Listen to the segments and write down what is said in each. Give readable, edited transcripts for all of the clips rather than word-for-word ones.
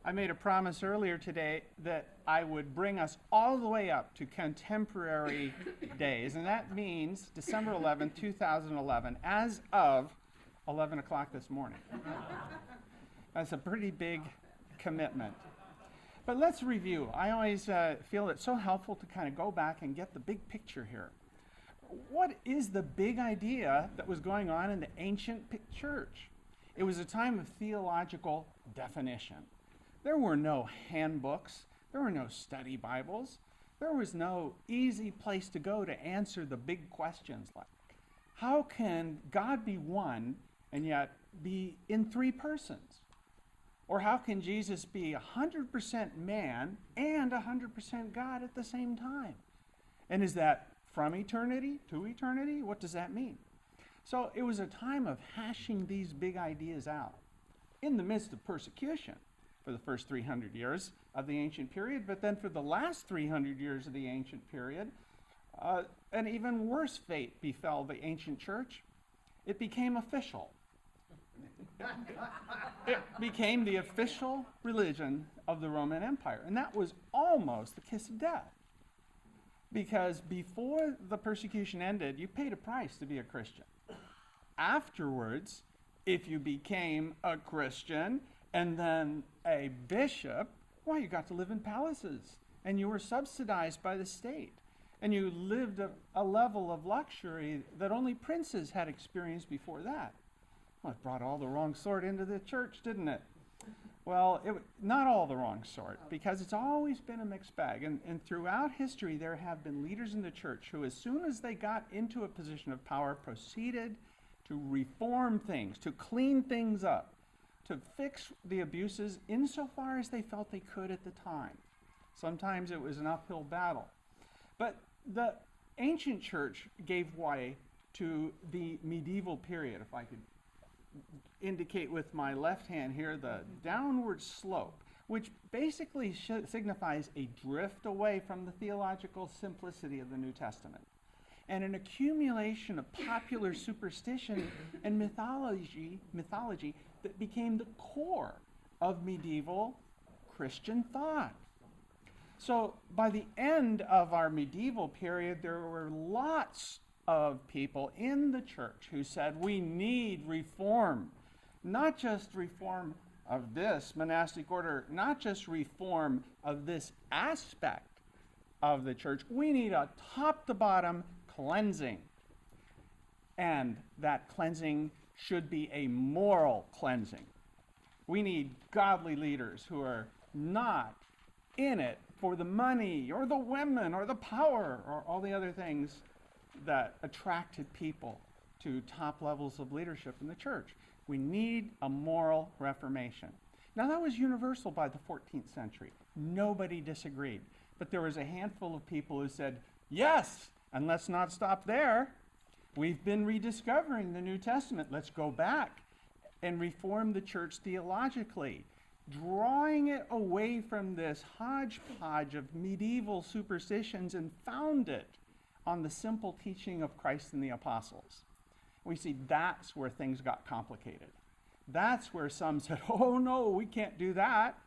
I made a promise earlier today that I would bring us all the way up to contemporary days, and that means December 11th, 2011, as of 11 o'clock this morning. That's a pretty big commitment. But let's review. I always feel it's so helpful to kind of go back and get the big picture here. What is the big idea that was going on in the ancient church? It was a time of theological definition. There were no handbooks. There were no study Bibles. There was no easy place to go to answer the big questions like, how can God be one and yet be in three persons? Or how can Jesus be 100% man and 100% God at the same time? And is that from eternity to eternity? What does that mean? So it was a time of hashing these big ideas out in the midst of persecution for the first 300 years of the ancient period, but then for the last 300 years of the ancient period, an even worse fate befell the ancient church. It became official. It became the official religion of the Roman Empire, and that was almost the kiss of death. Because before the persecution ended, you paid a price to be a Christian. Afterwards, if you became a Christian and then a bishop, well, you got to live in palaces, and you were subsidized by the state, and you lived a level of luxury that only princes had experienced before that. Well, it brought all the wrong sort into the church, didn't it? Well, not all the wrong sort, because it's always been a mixed bag. And throughout history, there have been leaders in the church who, as soon as they got into a position of power, proceeded to reform things, to clean things up, to fix the abuses insofar as they felt they could at the time. Sometimes it was an uphill battle. But the ancient church gave way to the medieval period. If I could indicate with my left hand here the downward slope, which basically signifies a drift away from the theological simplicity of the New Testament, and an accumulation of popular superstition and mythology that became the core of medieval Christian thought. So by the end of our medieval period, there were lots of people in the church who said we need reform, not just reform of this monastic order, not just reform of this aspect of the church. We need a top-to-bottom cleansing. And that cleansing should be a moral cleansing. We need godly leaders who are not in it for the money or the women or the power or all the other things that attracted people to top levels of leadership in the church. We need a moral reformation. Now, that was universal by the 14th century. Nobody disagreed. But there was a handful of people who said, yes, and let's not stop there. We've been rediscovering the New Testament. Let's go back and reform the church theologically, drawing it away from this hodgepodge of medieval superstitions and found it on the simple teaching of Christ and the apostles. We see that's where things got complicated. That's where some said, oh no, we can't do that.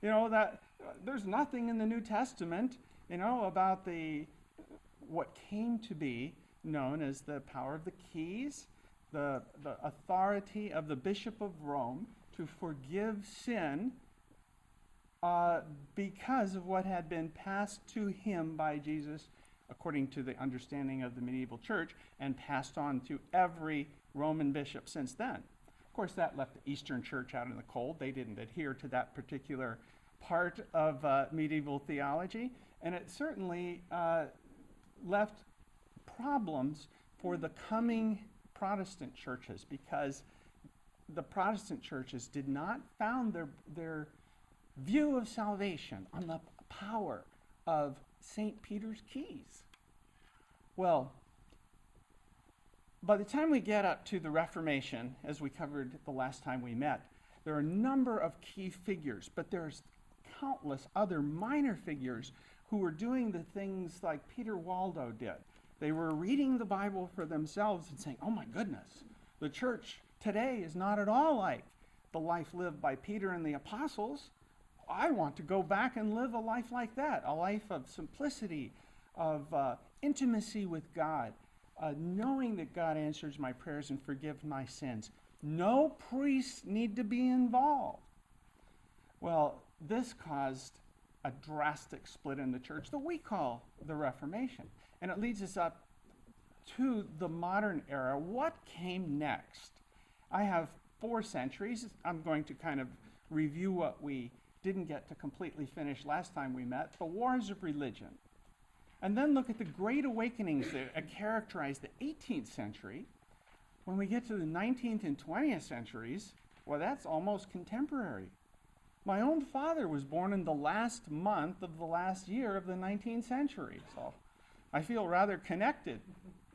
That there's nothing in the New Testament, about what came to be known as the power of the keys, the authority of the Bishop of Rome to forgive sin because of what had been passed to him by Jesus according to the understanding of the medieval church, and passed on to every Roman bishop since then. Of course, that left the Eastern Church out in the cold. They didn't adhere to that particular part of medieval theology, and it certainly left problems for the coming Protestant churches, because the Protestant churches did not found their view of salvation on the power of St. Peter's keys. Well, by the time we get up to the Reformation, as we covered the last time we met, there are a number of key figures, but there's countless other minor figures who were doing the things like Peter Waldo did. They were reading the Bible for themselves and saying, oh my goodness, the church today is not at all like the life lived by Peter and the apostles. I want to go back and live a life like that, a life of simplicity, of intimacy with God, knowing that God answers my prayers and forgives my sins. No priests need to be involved. Well, this caused a drastic split in the church that we call the Reformation. And it leads us up to the modern era. What came next? I have 4 centuries. I'm going to kind of review what we didn't get to completely finish last time we met, the wars of religion. And then look at the great awakenings that characterized the 18th century. When we get to the 19th and 20th centuries, well, that's almost contemporary. My own father was born in the last month of the last year of the 19th century, so I feel rather connected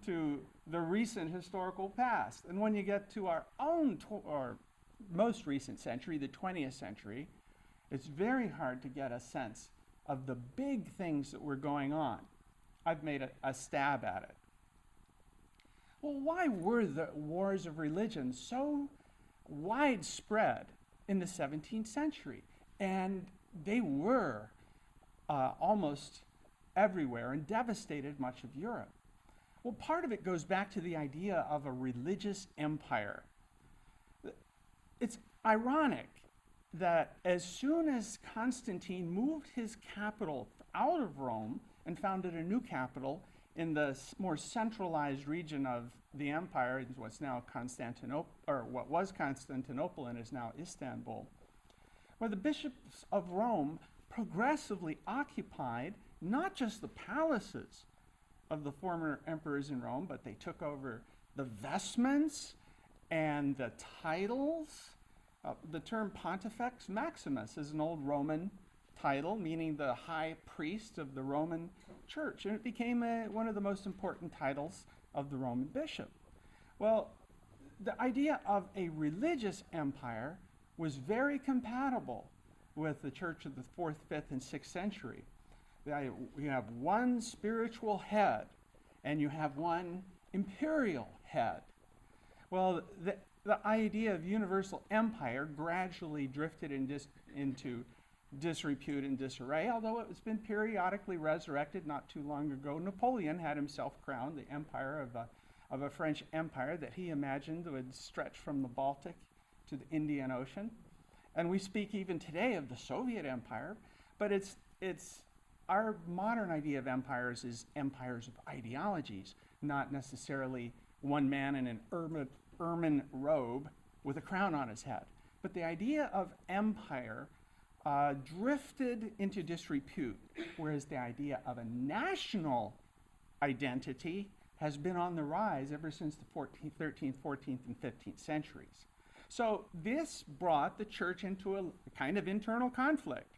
to the recent historical past. And when you get to our own or most recent century, the 20th century, it's very hard to get a sense of the big things that were going on. I've made a stab at it. Well, why were the wars of religion so widespread in the 17th century? And they were almost everywhere and devastated much of Europe. Well, part of it goes back to the idea of a religious empire. It's ironic that as soon as Constantine moved his capital out of Rome and founded a new capital in the more centralized region of the empire, what's now Constantinople, or what was Constantinople and is now Istanbul, where the bishops of Rome progressively occupied not just the palaces of the former emperors in Rome, but they took over the vestments and the titles. The term Pontifex Maximus is an old Roman title, meaning the high priest of the Roman church, and it became one of the most important titles of the Roman bishop. Well, the idea of a religious empire was very compatible with the church of the 4th, 5th, and 6th century. You have one spiritual head, and you have one imperial head. Well, the idea of universal empire gradually drifted into disrepute and disarray, although it has been periodically resurrected. Not too long ago, Napoleon had himself crowned the empire of a French empire that he imagined would stretch from the Baltic to the Indian Ocean. And we speak even today of the Soviet Empire, but it's our modern idea of empires is empires of ideologies, not necessarily one man in an ermine robe with a crown on his head. But the idea of empire drifted into disrepute, whereas the idea of a national identity has been on the rise ever since the 14th, 13th, 14th, and 15th centuries. So this brought the church into a kind of internal conflict.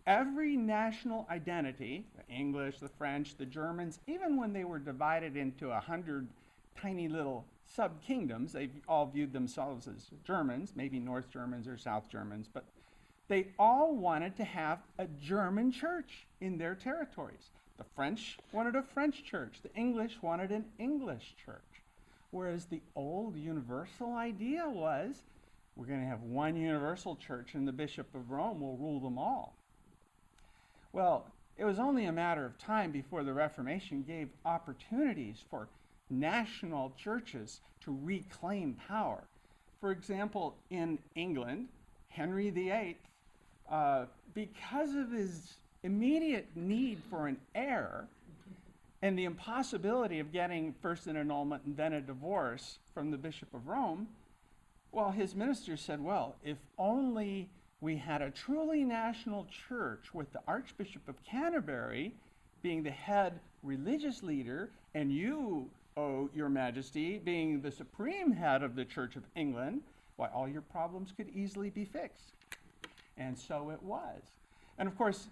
Every national identity, the English, the French, the Germans, even when they were divided into 100 tiny little sub-kingdoms, they all viewed themselves as Germans, maybe North Germans or South Germans, but they all wanted to have a German church in their territories. The French wanted a French church. The English wanted an English church. Whereas the old universal idea was, we're going to have one universal church and the Bishop of Rome will rule them all. Well, it was only a matter of time before the Reformation gave opportunities for national churches to reclaim power. For example, in England, Henry VIII, because of his immediate need for an heir and the impossibility of getting first an annulment and then a divorce from the Bishop of Rome, well, his ministers said, well, if only we had a truly national church with the Archbishop of Canterbury being the head religious leader, and you, oh, your Majesty, being the supreme head of the Church of England, why, all your problems could easily be fixed. And so it was. And of course,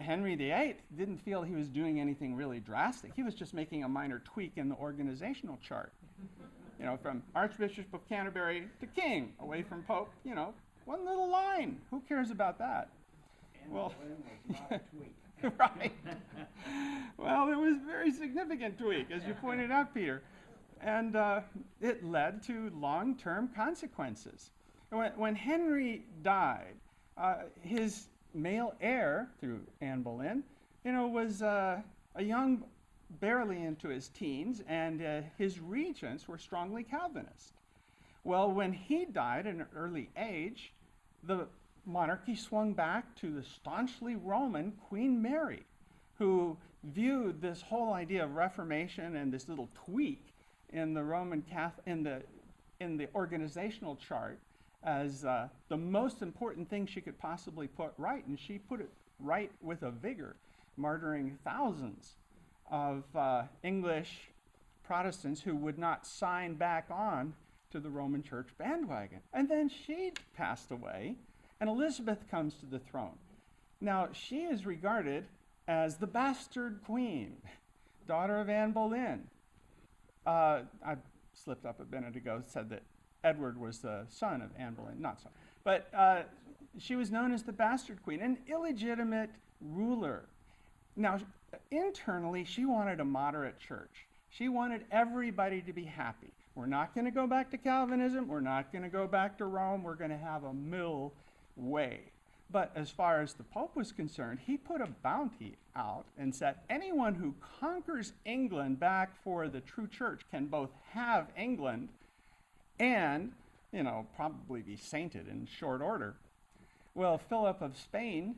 Henry VIII didn't feel he was doing anything really drastic. He was just making a minor tweak in the organizational chart. You know, from Archbishop of Canterbury to King, away from Pope, you know, one little line. Who cares about that? And well, right. Well, it was a very significant tweak, as you pointed out, Peter. And it led to long-term consequences. When Henry died, his male heir through Anne Boleyn, was a young, barely into his teens, and his regents were strongly Calvinist. Well, when he died at an early age, the monarchy swung back to the staunchly Roman Queen Mary, who viewed this whole idea of Reformation and this little tweak in the Roman Catholic, in the organizational chart as the most important thing she could possibly put right, and she put it right with a vigor, martyring thousands of English Protestants who would not sign back on to the Roman Church bandwagon. And then she passed away, and Elizabeth comes to the throne. Now, she is regarded as the bastard queen, daughter of Anne Boleyn. I slipped up a minute ago, said that Edward was the son of Anne Boleyn, not son. But she was known as the bastard queen, an illegitimate ruler. Now, internally, she wanted a moderate church. She wanted everybody to be happy. We're not going to go back to Calvinism. We're not going to go back to Rome. We're going to have a middle way. But as far as the Pope was concerned, he put a bounty out and said anyone who conquers England back for the true church can both have England and, probably be sainted in short order. Well, Philip of Spain,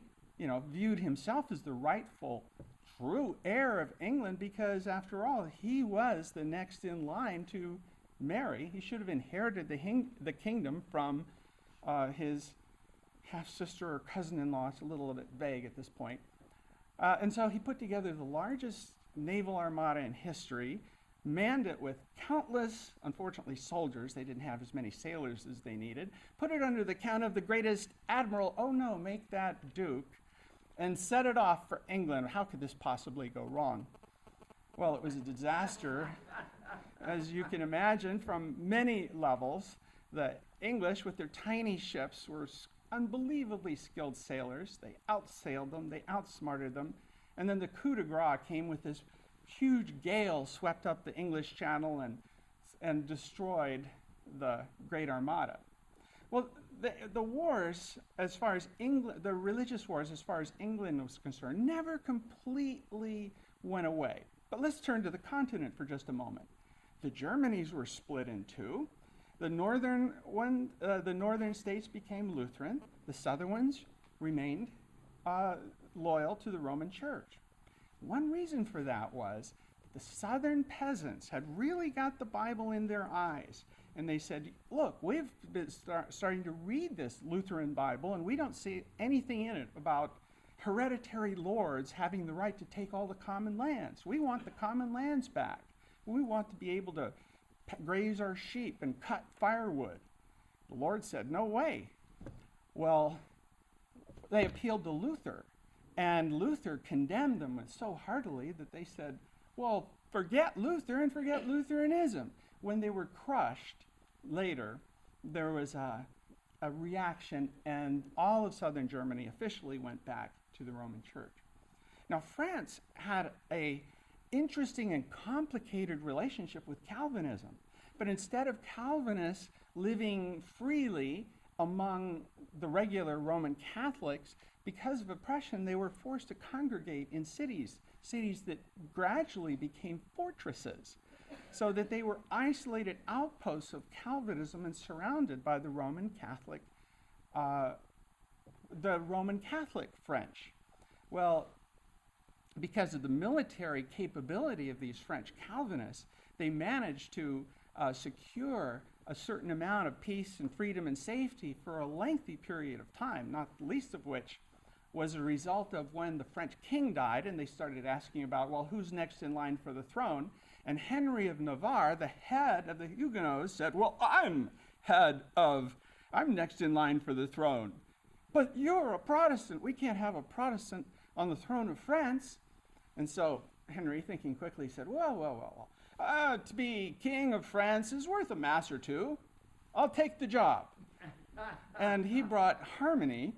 viewed himself as the rightful true heir of England because, after all, he was the next in line to marry. He should have inherited the kingdom from his half-sister or cousin-in-law. It's a little bit vague at this point. And so he put together the largest naval armada in history, manned it with countless, unfortunately, soldiers. They didn't have as many sailors as they needed. Put it under the count of the greatest admiral, oh no, make that duke, and set it off for England. How could this possibly go wrong? Well, it was a disaster, as you can imagine, from many levels. The English, with their tiny ships, were unbelievably skilled sailors. They outsailed them, they outsmarted them, and then the coup de grace came with this huge gale, swept up the English Channel and destroyed the Great Armada. Well, the wars, as far as England, the religious wars, as far as England was concerned, never completely went away. But let's turn to the continent for just a moment. The Germanies were split in two. The northern states became Lutheran. The southern ones remained loyal to the Roman Church. One reason for that was the southern peasants had really got the Bible in their eyes. And they said, look, we've been starting to read this Lutheran Bible, and we don't see anything in it about hereditary lords having the right to take all the common lands. We want the common lands back. We want to be able to graze our sheep and cut firewood. The Lord said, no way. Well, they appealed to Luther, and Luther condemned them so heartily that they said, well, forget Luther and forget Lutheranism. When they were crushed later, there was a reaction, and all of southern Germany officially went back to the Roman Church. Now, France had an interesting and complicated relationship with Calvinism, but instead of Calvinists living freely among the regular Roman Catholics, because of oppression, they were forced to congregate in cities that gradually became fortresses, so that they were isolated outposts of Calvinism and surrounded by the Roman Catholic French. Well, because of the military capability of these French Calvinists, they managed to secure a certain amount of peace and freedom and safety for a lengthy period of time, not the least of which was a result of when the French king died, and they started asking about, well, who's next in line for the throne? And Henry of Navarre, the head of the Huguenots, said, well, I'm next in line for the throne. But you're a Protestant. We can't have a Protestant on the throne of France. And so Henry, thinking quickly, said, well, to be king of France is worth a mass or two. I'll take the job. And he brought harmony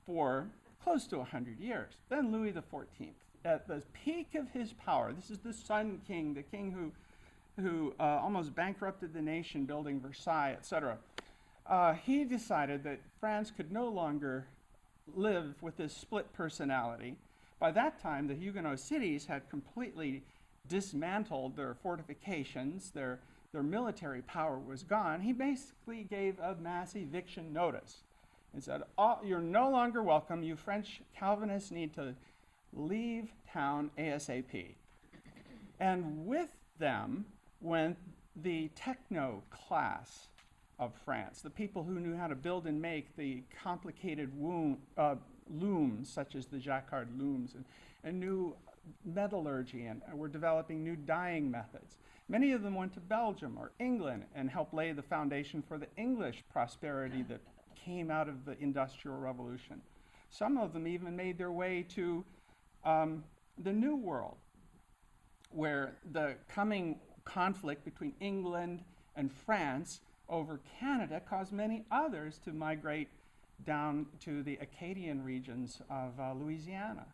for close to 100 years. Then Louis XIV, at the peak of his power, this is the Sun King, the king who almost bankrupted the nation building Versailles, etc. He decided that France could no longer live with this split personality. By that time, the Huguenot cities had completely dismantled their fortifications, their military power was gone. He basically gave a mass eviction notice and said, you're no longer welcome. You French Calvinists need to leave town ASAP. And with them went the techno class of France, the people who knew how to build and make the complicated looms, such as the Jacquard looms, and knew metallurgy, and were developing new dyeing methods. Many of them went to Belgium or England and helped lay the foundation for the English prosperity that came out of the Industrial Revolution. Some of them even made their way to the New World, where the coming conflict between England and France over Canada caused many others to migrate down to the Acadian regions of Louisiana.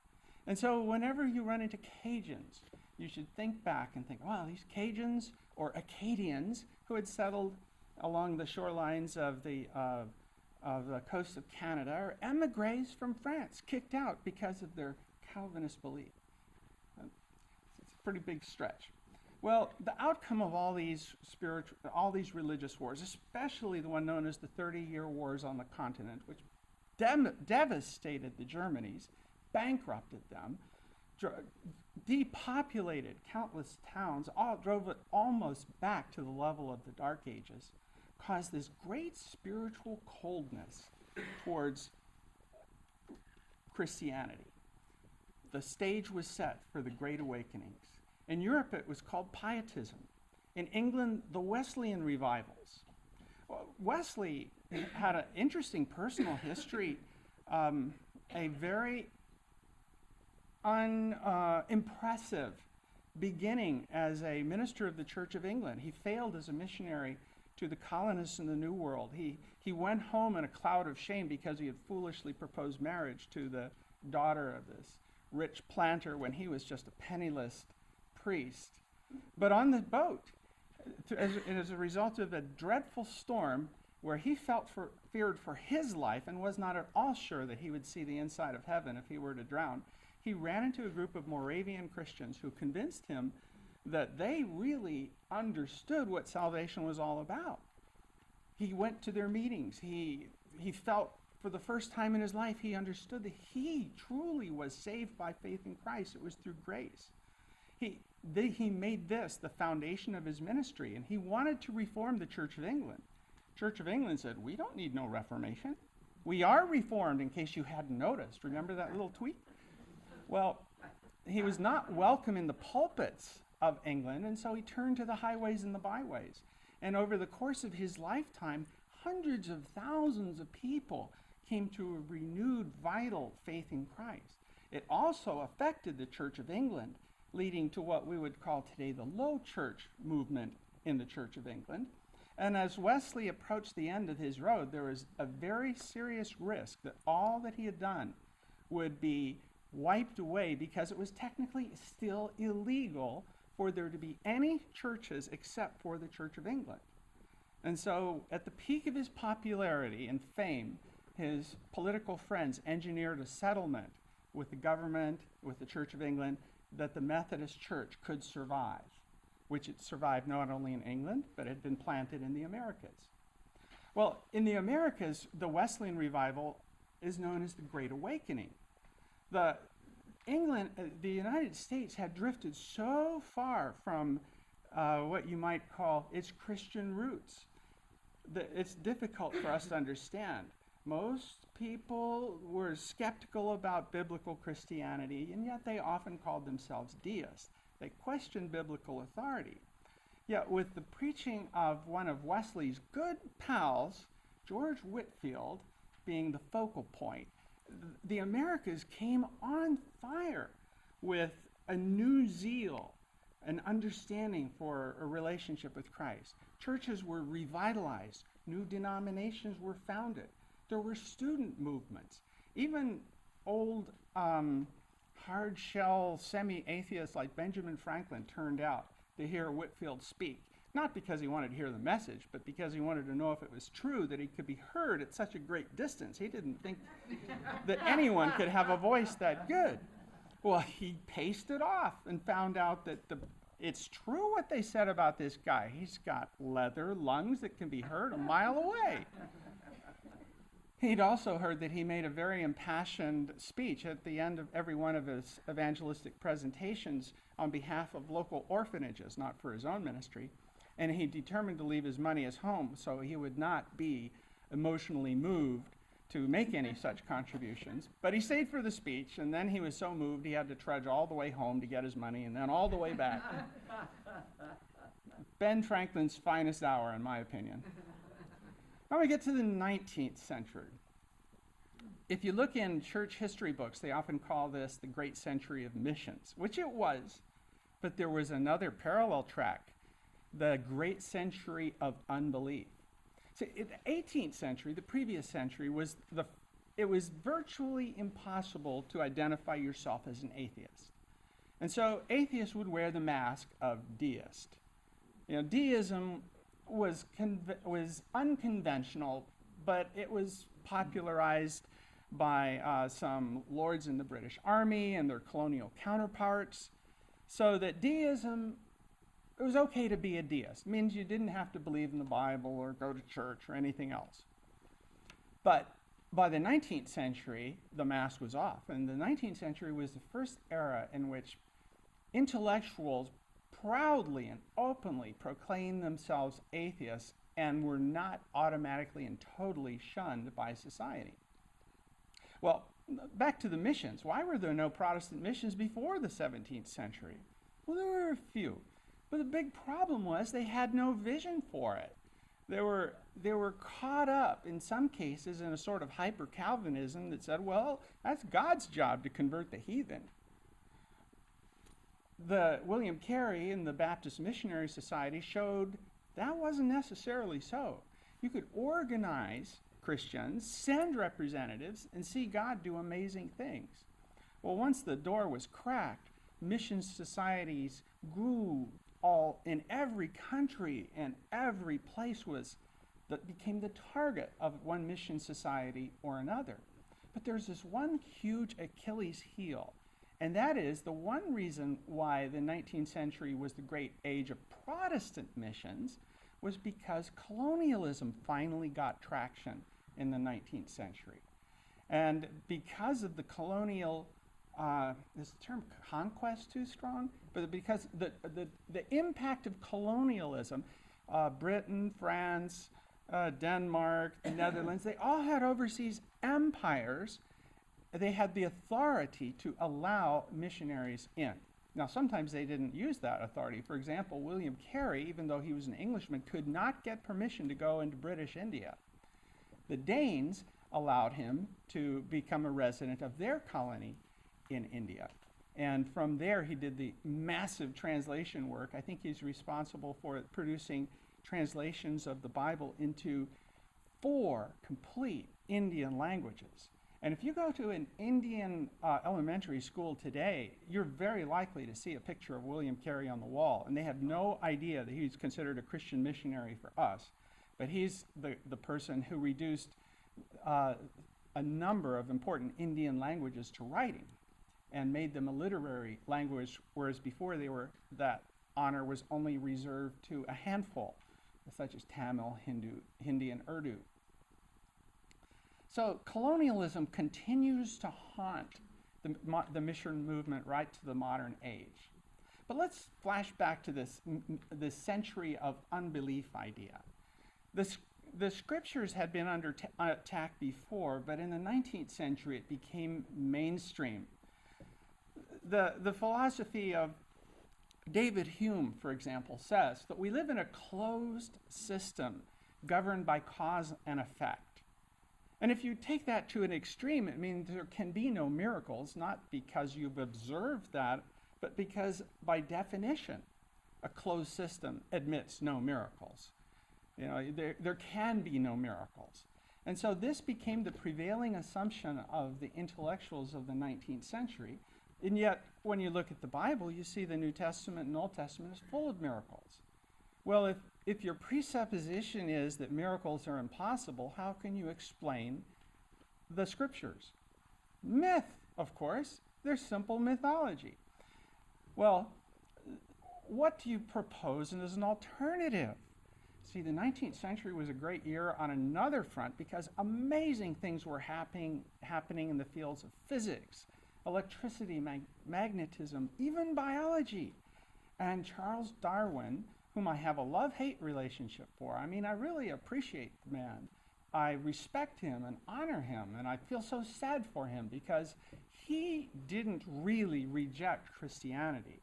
And so whenever you run into Cajuns, you should think back and think, wow, these Cajuns or Acadians who had settled along the shorelines of the coast of Canada are emigres from France, kicked out because of their Calvinist belief. It's a pretty big stretch. Well, the outcome of all these religious wars, especially the one known as the 30-Year Wars on the continent, which devastated the Germanies, bankrupted them, depopulated countless towns, drove it almost back to the level of the Dark Ages, caused this great spiritual coldness towards Christianity. The stage was set for the Great Awakenings. In Europe, it was called Pietism. In England, the Wesleyan revivals. Wesley had an interesting personal history, a very unimpressive beginning as a minister of the Church of England. He failed as a missionary to the colonists in the New World. He went home in a cloud of shame because he had foolishly proposed marriage to the daughter of this rich planter when he was just a penniless priest. But on the boat, as a result of a dreadful storm where he feared for his life and was not at all sure that he would see the inside of heaven if he were to drown, he ran into a group of Moravian Christians who convinced him that they really understood what salvation was all about. He went to their meetings. He felt for the first time in his life, he understood that he truly was saved by faith in Christ. It was through grace. He made this the foundation of his ministry, and he wanted to reform the Church of England. Church of England said, we don't need no reformation. We are reformed, in case you hadn't noticed. Remember that little tweet? Well, he was not welcome in the pulpits of England, and so he turned to the highways and the byways. And over the course of his lifetime, hundreds of thousands of people came to a renewed, vital faith in Christ. It also affected the Church of England, leading to what we would call today the low church movement in the Church of England. And as Wesley approached the end of his road, there was a very serious risk that all that he had done would be wiped away because it was technically still illegal for there to be any churches except for the Church of England. And so at the peak of his popularity and fame, his political friends engineered a settlement with the government, with the Church of England, that the Methodist Church could survive, which it survived not only in England, but had been planted in the Americas. Well, in the Americas, the Wesleyan revival is known as the Great Awakening. The United States had drifted so far from what you might call its Christian roots that it's difficult for us to understand. Most people were skeptical about biblical Christianity, and yet they often called themselves deists. They questioned biblical authority. Yet with the preaching of one of Wesley's good pals, George Whitefield, being the focal point, the Americas came on fire with a new zeal, an understanding for a relationship with Christ. Churches were revitalized. New denominations were founded. There were student movements. Even old hard-shell semi-atheists like Benjamin Franklin turned out to hear Whitefield speak not because he wanted to hear the message, but because he wanted to know if it was true that he could be heard at such a great distance. He didn't think that anyone could have a voice that good. Well, he paced it off and found out that it's true what they said about this guy. He's got leather lungs that can be heard a mile away. He'd also heard that he made a very impassioned speech at the end of every one of his evangelistic presentations on behalf of local orphanages, not for his own ministry. And he determined to leave his money at home so he would not be emotionally moved to make any such contributions. But he stayed for the speech, and then he was so moved he had to trudge all the way home to get his money, and then all the way back. Ben Franklin's finest hour, in my opinion. Now we get to the 19th century. If you look in church history books, they often call this the great century of missions, which it was, but there was another parallel track, the great century of unbelief. So in the 18th century, the previous century, it was virtually impossible to identify yourself as an atheist. And so atheists would wear the mask of deist. Deism was unconventional, but it was popularized by some lords in the British Army and their colonial counterparts, so that deism, it was okay to be a deist. It means you didn't have to believe in the Bible or go to church or anything else. But by the 19th century, the mask was off, and the 19th century was the first era in which intellectuals proudly and openly proclaimed themselves atheists and were not automatically and totally shunned by society. Well, back to the missions. Why were there no Protestant missions before the 17th century? Well, there were a few. But the big problem was they had no vision for it. They were caught up, in some cases, in a sort of hyper-Calvinism that said, well, that's God's job to convert the heathen. William Carey and the Baptist Missionary Society showed that wasn't necessarily so. You could organize Christians, send representatives, and see God do amazing things. Well, once the door was cracked, mission societies grew all in every country, and every place that became the target of one mission society or another. But there's this one huge Achilles heel, and that is the one reason why the 19th century was the great age of Protestant missions was because colonialism finally got traction in the 19th century. And because of the colonial, is the term conquest too strong? But because the impact of colonialism, Britain, France, Denmark, the Netherlands, they all had overseas empires. They had the authority to allow missionaries in. Now, sometimes they didn't use that authority. For example, William Carey, even though he was an Englishman, could not get permission to go into British India. The Danes allowed him to become a resident of their colony in India. And from there, he did the massive translation work. I think he's responsible for producing translations of the Bible into 4 complete Indian languages. And if you go to an Indian elementary school today, you're very likely to see a picture of William Carey on the wall. And they have no idea that he's considered a Christian missionary for us. But he's the person who reduced a number of important Indian languages to writing and made them a literary language, whereas before that honor was only reserved to a handful, such as Tamil, Hindi, and Urdu. So colonialism continues to haunt the mission movement right to the modern age. But let's flash back to this century of unbelief idea. The scriptures had been under attack before, but in the 19th century it became mainstream. The philosophy of David Hume, for example, says that we live in a closed system governed by cause and effect. And if you take that to an extreme, it means there can be no miracles, not because you've observed that, but because by definition, a closed system admits no miracles. There can be no miracles. And so this became the prevailing assumption of the intellectuals of the 19th century. And yet, when you look at the Bible, you see the New Testament and Old Testament is full of miracles. Well, if your presupposition is that miracles are impossible, how can you explain the scriptures? Myth, of course. They're simple mythology. Well, what do you propose as an alternative? See, the 19th century was a great year on another front because amazing things were happening in the fields of physics, electricity, magnetism, even biology. And Charles Darwin, whom I have a love-hate relationship for, I mean, I really appreciate the man. I respect him and honor him, and I feel so sad for him because he didn't really reject Christianity.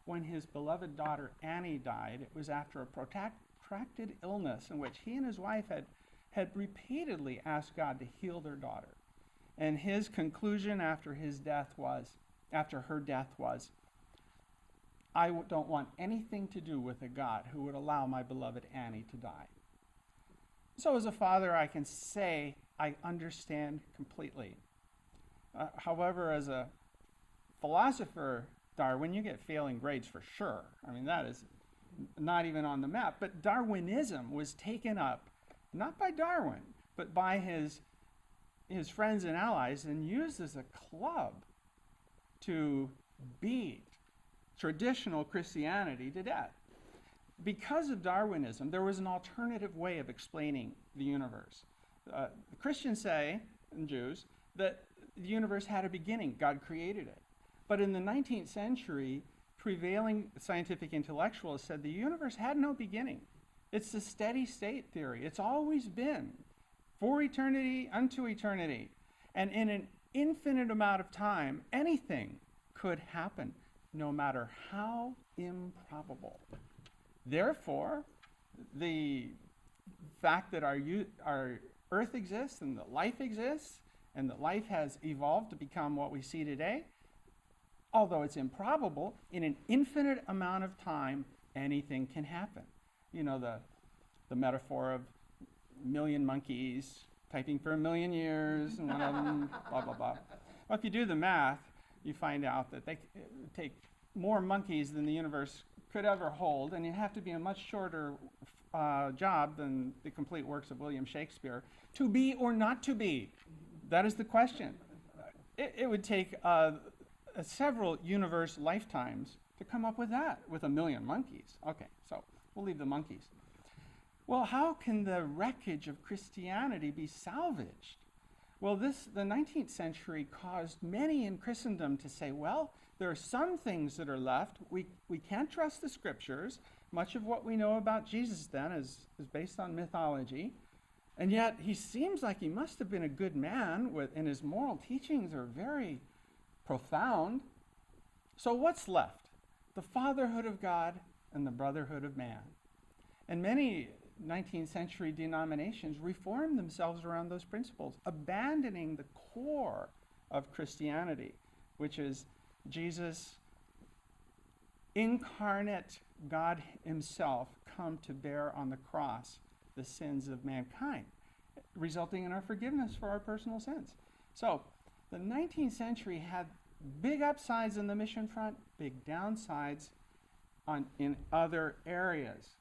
When his beloved daughter Annie died, it was after a protracted illness in which he and his wife had repeatedly asked God to heal their daughter. And his conclusion after her death was, I don't want anything to do with a God who would allow my beloved Annie to die. So as a father, I can say I understand completely. However, as a philosopher, Darwin, you get failing grades for sure. I mean, that is not even on the map. But Darwinism was taken up, not by Darwin, but by his friends and allies and used as a club to beat traditional Christianity to death. Because of Darwinism, there was an alternative way of explaining the universe. The Christians say, and Jews, that the universe had a beginning. God created it. But in the 19th century, prevailing scientific intellectuals said the universe had no beginning. It's the steady state theory. It's always been for eternity unto eternity. And in an infinite amount of time, anything could happen, no matter how improbable. Therefore, the fact that our Earth exists and that life exists and that life has evolved to become what we see today, although it's improbable, in an infinite amount of time, anything can happen. You know, the metaphor of a million monkeys typing for 1,000,000 years, and one of them, blah, blah, blah. Well, if you do the math, you find out that they take more monkeys than the universe could ever hold, and you have to be a much shorter job than the complete works of William Shakespeare to be or not to be. That is the question. It would take several universe lifetimes to come up with that, with 1,000,000 monkeys. Okay, so we'll leave the monkeys. Well, how can the wreckage of Christianity be salvaged? Well, the 19th century caused many in Christendom to say, well, there are some things that are left. We can't trust the scriptures. Much of what we know about Jesus then is based on mythology. And yet he seems like he must have been a good man, and his moral teachings are very profound. So what's left? The fatherhood of God and the brotherhood of man. And many 19th century denominations reformed themselves around those principles, abandoning the core of Christianity, which is Jesus, incarnate God himself, come to bear on the cross the sins of mankind, resulting in our forgiveness for our personal sins. So the 19th century had big upsides in the mission front, big downsides in other areas.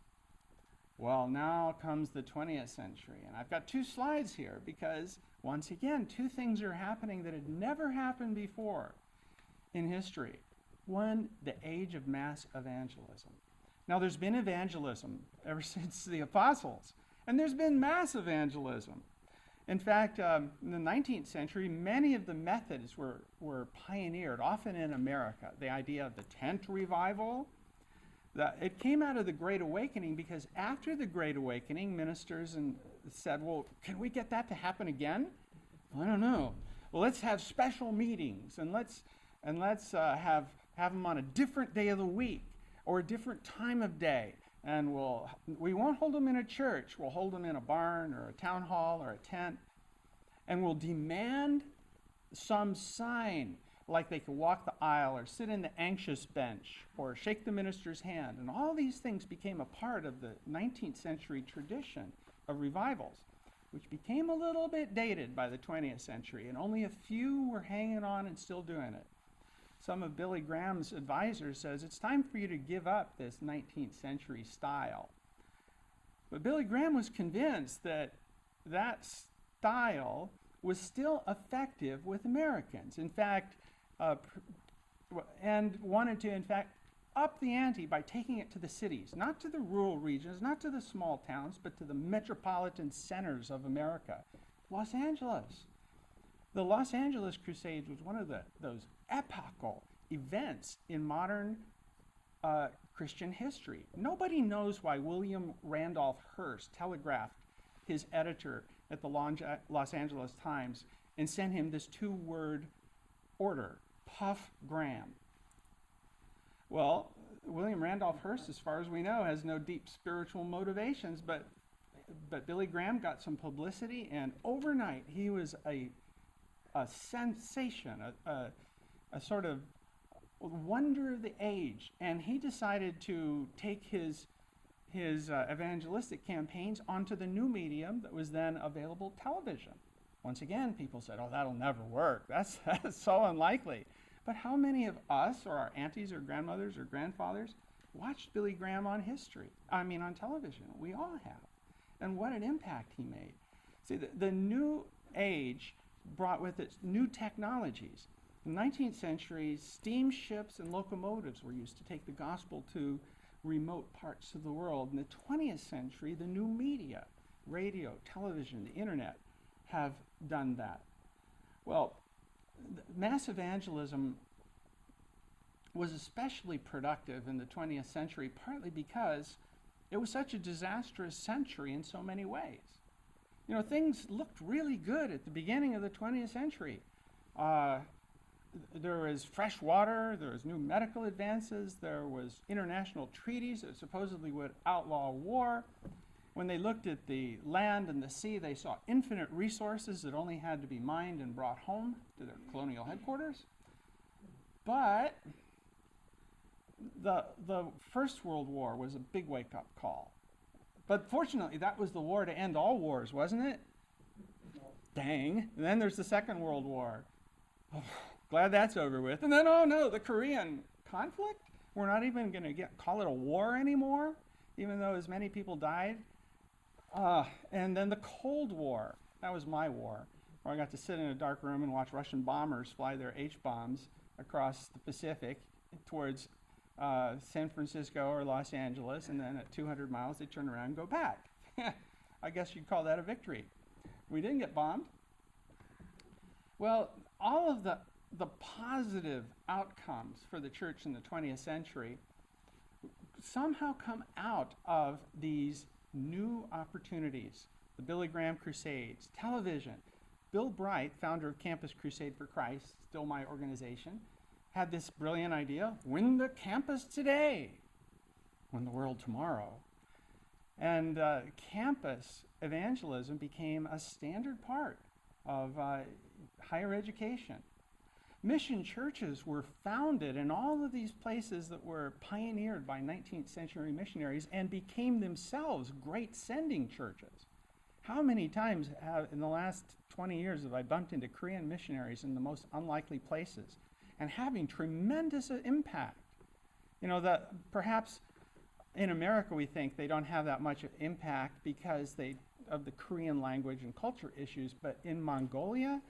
Well, now comes the 20th century, and I've got two slides here because, once again, two things are happening that had never happened before in history. One, the age of mass evangelism. Now, there's been evangelism ever since the apostles, and there's been mass evangelism. In fact, in the 19th century, many of the methods were pioneered, often in America. The idea of the tent revival, it came out of the Great Awakening because after the Great Awakening, ministers said, well, can we get that to happen again? I don't know. Well, let's have special meetings, and let's have them on a different day of the week or a different time of day. And we won't hold them in a church. We'll hold them in a barn or a town hall or a tent. And we'll demand some sign, like they could walk the aisle or sit in the anxious bench or shake the minister's hand. And all these things became a part of the 19th century tradition of revivals, which became a little bit dated by the 20th century, and only a few were hanging on and still doing it. Some of Billy Graham's advisors says, it's time for you to give up this 19th century style. But Billy Graham was convinced that that style was still effective with Americans. In fact, and wanted to, in fact, up the ante by taking it to the cities, not to the rural regions, not to the small towns, but to the metropolitan centers of America. Los Angeles. The Los Angeles Crusades was one of those epochal events in modern Christian history. Nobody knows why William Randolph Hearst telegraphed his editor at the Los Angeles Times and sent him this 2-word order, Puff Graham. Well, William Randolph Hearst, as far as we know, has no deep spiritual motivations, but Billy Graham got some publicity, and overnight he was a sensation, a sort of wonder of the age, and he decided to take his evangelistic campaigns onto the new medium that was then available, television. Once again, people said, "Oh, that'll never work. That's so unlikely." But how many of us, or our aunties or grandmothers or grandfathers, watched Billy Graham on television? We all have. And what an impact he made. See, the new age brought with it new technologies. In the 19th century, steamships and locomotives were used to take the gospel to remote parts of the world. In the 20th century, the new media, radio, television, the internet, have done that. Well, mass evangelism was especially productive in the 20th century, partly because it was such a disastrous century in so many ways. You know, things looked really good at the beginning of the 20th century. There was fresh water, there was new medical advances, there was international treaties that supposedly would outlaw war. When they looked at the land and the sea, they saw infinite resources that only had to be mined and brought home to their colonial headquarters. But the First World War was a big wake-up call. But fortunately, that was the war to end all wars, wasn't it? Dang. And then there's the Second World War. Oh, glad that's over with. And then, oh no, the Korean conflict? We're not even going to call it a war anymore, even though as many people died. And then the Cold War. That was my war, where I got to sit in a dark room and watch Russian bombers fly their H-bombs across the Pacific towards San Francisco or Los Angeles, and then at 200 miles they turn around and go back. I guess you'd call that a victory. We didn't get bombed. Well, all of the positive outcomes for the church in the 20th century somehow come out of these new opportunities. The Billy Graham Crusades, television. Bill Bright, founder of Campus Crusade for Christ, still my organization, had this brilliant idea: win the campus today, win the world tomorrow. And campus evangelism became a standard part of higher education. Mission churches were founded in all of these places that were pioneered by 19th century missionaries and became themselves great sending churches. How many times in the last 20 years have I bumped into Korean missionaries in the most unlikely places and having tremendous impact? You know, that perhaps in America we think they don't have that much impact because of the Korean language and culture issues, but in Mongolia,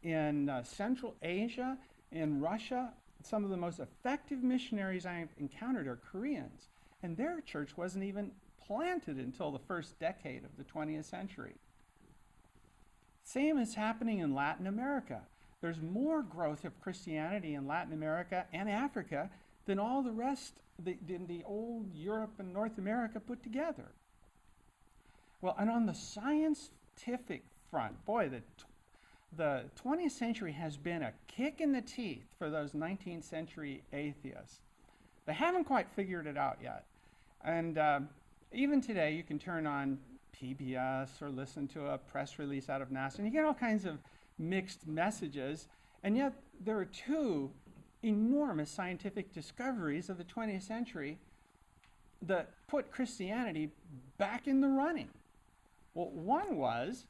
in Central Asia, in Russia, some of the most effective missionaries I've encountered are Koreans, and their church wasn't even planted until the first decade of the 20th century. Same is happening in Latin America. There's more growth of Christianity in Latin America and Africa than all the rest, in the old Europe and North America put together. Well, and on the scientific front, boy, the 20th century has been a kick in the teeth for those 19th century atheists. They haven't quite figured it out yet. And even today, you can turn on PBS or listen to a press release out of NASA, and you get all kinds of mixed messages. And yet, there are two enormous scientific discoveries of the 20th century that put Christianity back in the running. Well, one was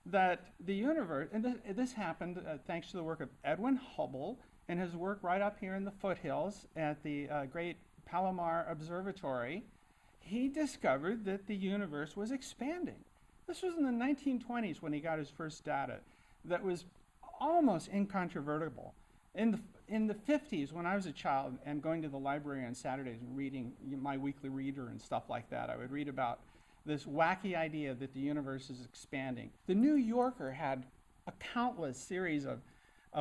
that the universe, and this happened thanks to the work of Edwin Hubble and his work right up here in the foothills at the great Palomar Observatory. he discovered that the universe was expanding. This was in the 1920s when he got his first data that was almost incontrovertible. In the 50s, when I was a child and going to the library on Saturdays and reading my weekly reader and stuff like that, I would read about this wacky idea that the universe is expanding. The New Yorker had a countless series of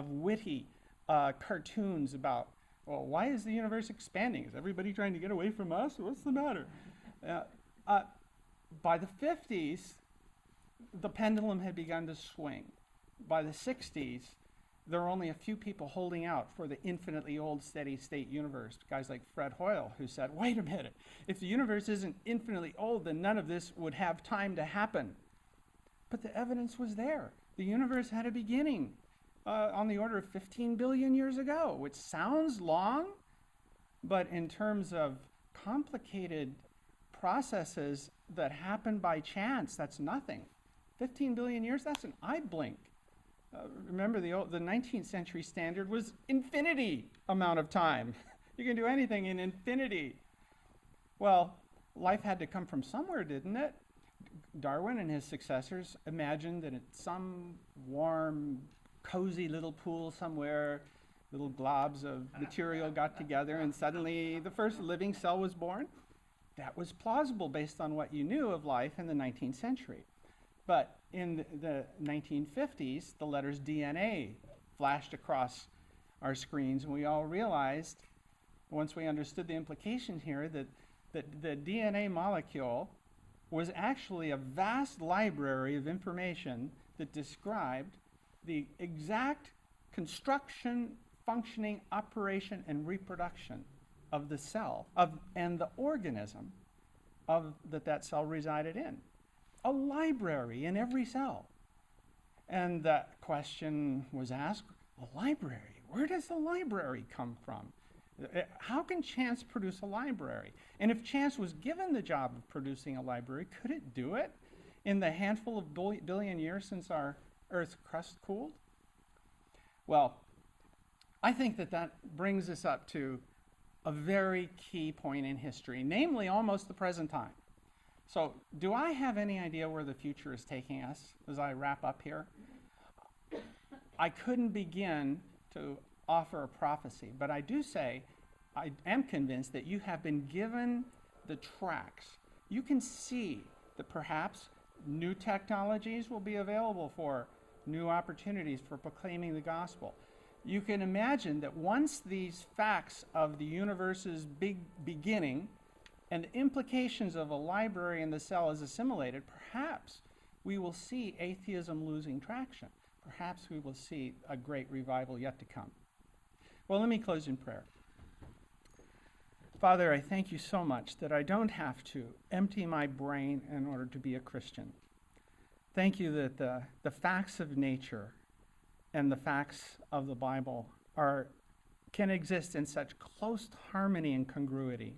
witty cartoons about, well, why is the universe expanding? Is everybody trying to get away from us? What's the matter? By the 50s, the pendulum had begun to swing. By the 60s, there were only a few people holding out for the infinitely old steady state universe. Guys like Fred Hoyle, who said, wait a minute, if the universe isn't infinitely old, then none of this would have time to happen. But the evidence was there. The universe had a beginning on the order of 15 billion years ago, which sounds long, but in terms of complicated processes that happen by chance, that's nothing. 15 billion years, that's an eye blink. Remember, the 19th century standard was infinity amount of time. You can do anything in infinity. Well, life had to come from somewhere, didn't it? Darwin and his successors imagined that at some warm, cozy little pool somewhere, little globs of material got together and suddenly the first living cell was born. That was plausible based on what you knew of life in the 19th century. But in the 1950s, the letters DNA flashed across our screens, and we all realized, once we understood the implications here, that the DNA molecule was actually a vast library of information that described the exact construction, functioning, operation, and reproduction of the cell and the organism that cell resided in. A library in every cell. And that question was asked, a library? Where does the library come from? How can chance produce a library? And if chance was given the job of producing a library, could it do it in the handful of billion years since our Earth's crust cooled? Well, I think that brings us up to a very key point in history, namely almost the present time. So, do I have any idea where the future is taking us as I wrap up here? I couldn't begin to offer a prophecy, but I do say I am convinced that you have been given the tracks. You can see that perhaps new technologies will be available for new opportunities for proclaiming the gospel. You can imagine that once these facts of the universe's big beginning and the implications of a library in the cell is assimilated, perhaps we will see atheism losing traction. Perhaps we will see a great revival yet to come. Well, let me close in prayer. Father, I thank you so much that I don't have to empty my brain in order to be a Christian. Thank you that the facts of nature and the facts of the Bible can exist in such close harmony and congruity.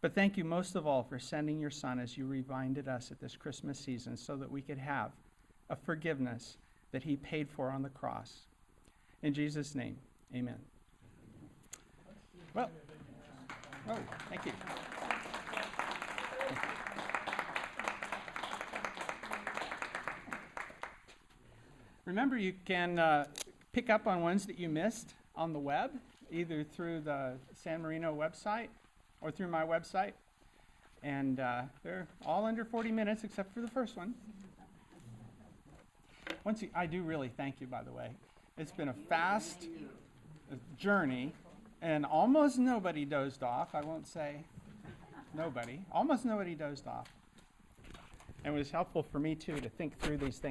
But thank you most of all for sending your Son as you reminded us at this Christmas season so that we could have a forgiveness that he paid for on the cross. In Jesus' name, amen. Well, oh, thank you. Remember, you can pick up on ones that you missed on the web, either through the San Marino website or through my website. And they're all under 40 minutes except for the first one. I do really thank you, by the way. It's been a fast journey, and almost nobody dozed off. I won't say nobody. Almost nobody dozed off. And it was helpful for me, too, to think through these things.